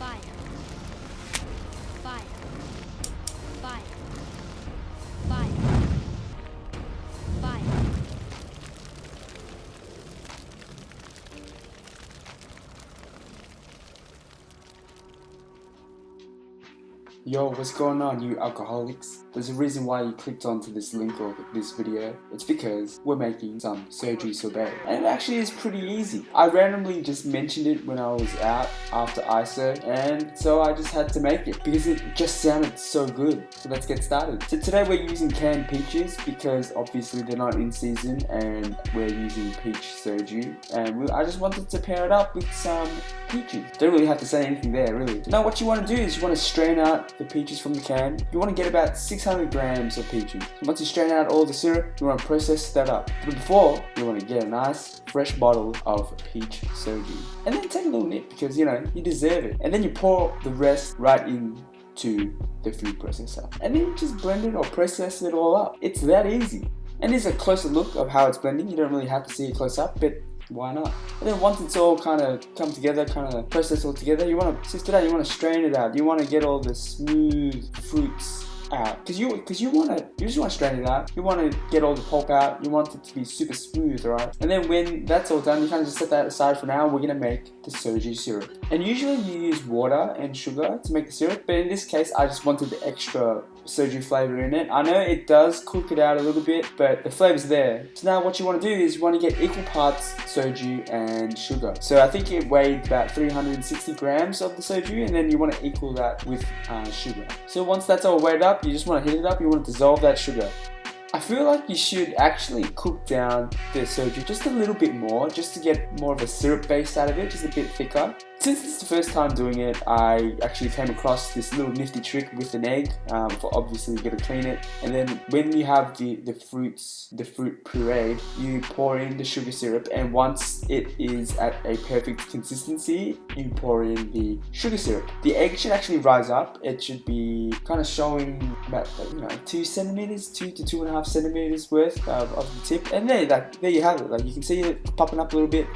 Fire. Fire. Fire. Fire. Fire. Yo, what's going on, you alcoholics? There's a reason why you clicked onto this link or this video. It's because we're making some Soju Sorbet. And it actually is pretty easy. I randomly just mentioned it when I was out after ISO, and so I just had to make it because it just sounded so good. So let's get started. So today we're using canned peaches because obviously they're not in season, and we're using peach soju. And I just wanted to pair it up with some peaches. Don't really have to say anything there, really. So now what you want to do is you want to strain out the peaches from the can. You want to get about 600 grams of peaches. So once you strain out all the syrup, you want to process that up. But before, you want to get a nice fresh bottle of peach soju. And then take a little nip because, you know, you deserve it. And then you pour the rest right into the food processor. And then you just blend it or process it all up. It's that easy. And here's a closer look of how it's blending. You don't really have to see it close up, but why not? And then once it's all kind of come together, kind of processed all together, you want to sift it out, you want to strain it out, you want to get all the smooth fruits out, because you just want to strain it out, you want to get all the pulp out, you want it to be super smooth, right? And then when that's all done, you kind of just set that aside for now. We're going to make the soju syrup, and usually you use water and sugar to make the syrup, but in this case I just wanted the extra soju flavor in it. I know it does cook it out a little bit, but the flavor's there. So now what you want to do is you want to get equal parts soju and sugar. So I think it weighed about 360 grams of the soju, and then you want to equal that with sugar. So once that's all weighed up, you just want to heat it up, you want to dissolve that sugar. I feel like you should actually cook down the soju just a little bit more, just to get more of a syrup base out of it, just a bit thicker. Since it's the first time doing it, I actually came across this little nifty trick with an egg. Obviously you gotta clean it, and then when you have the fruit puree, you pour in the sugar syrup, and once it is at a perfect consistency, you pour in the sugar syrup. The egg should actually rise up. It should be kind of showing about 2 centimeters, 2 to 2.5 centimeters worth of the tip, and there you have it. Like, you can see it popping up a little bit.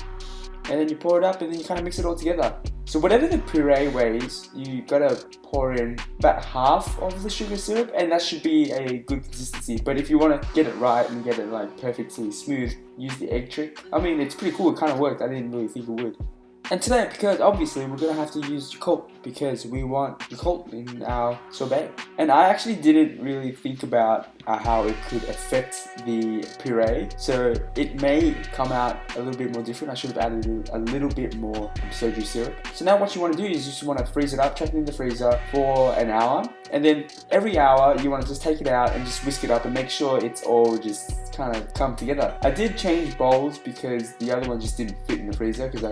And then you pour it up, and then you kind of mix it all together. So whatever the puree weighs, you gotta pour in about half of the sugar syrup, and that should be a good consistency. But if you want to get it right and get it like perfectly smooth, use the egg trick. I mean, it's pretty cool. It kind of worked. I didn't really think it would. And today, because obviously we're going to have to use Yakult, because we want Yakult in our sorbet. And I actually didn't really think about how it could affect the puree, so it may come out a little bit more different. I should have added a little bit more soju syrup. So now what you want to do is you just want to freeze it up, chuck it in the freezer for an hour, and then every hour you want to just take it out and just whisk it up and make sure it's all just kind of come together. I did change bowls because the other one just didn't fit in the freezer because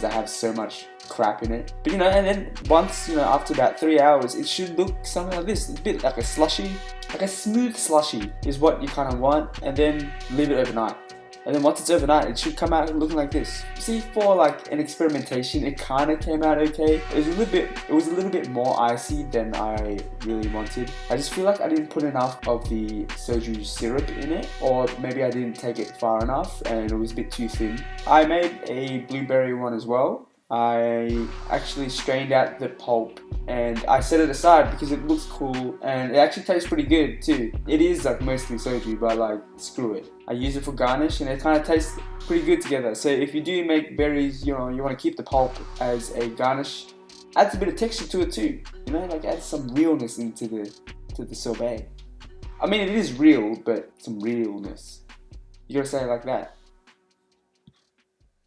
I have so much crap in it. But and then once, after about 3 hours, it should look something like this. It's a bit like a slushy, like a smooth slushy is what you kind of want, and then leave it overnight. And then once it's overnight, it should come out looking like this. See, for like an experimentation, it kind of came out okay. It was a little bit more icy than I really wanted. I just feel like I didn't put enough of the soju syrup in it, or maybe I didn't take it far enough and it was a bit too thin. I made a blueberry one as well. I actually strained out the pulp and I set it aside because it looks cool, and it actually tastes pretty good too. It is like mostly soju, but like, screw it. I use it for garnish, and it kind of tastes pretty good together. So if you do make berries, you want to keep the pulp as a garnish. Adds a bit of texture to it too. Like, adds some realness into the sorbet. I mean, it is real, but some realness. You gotta say it like that.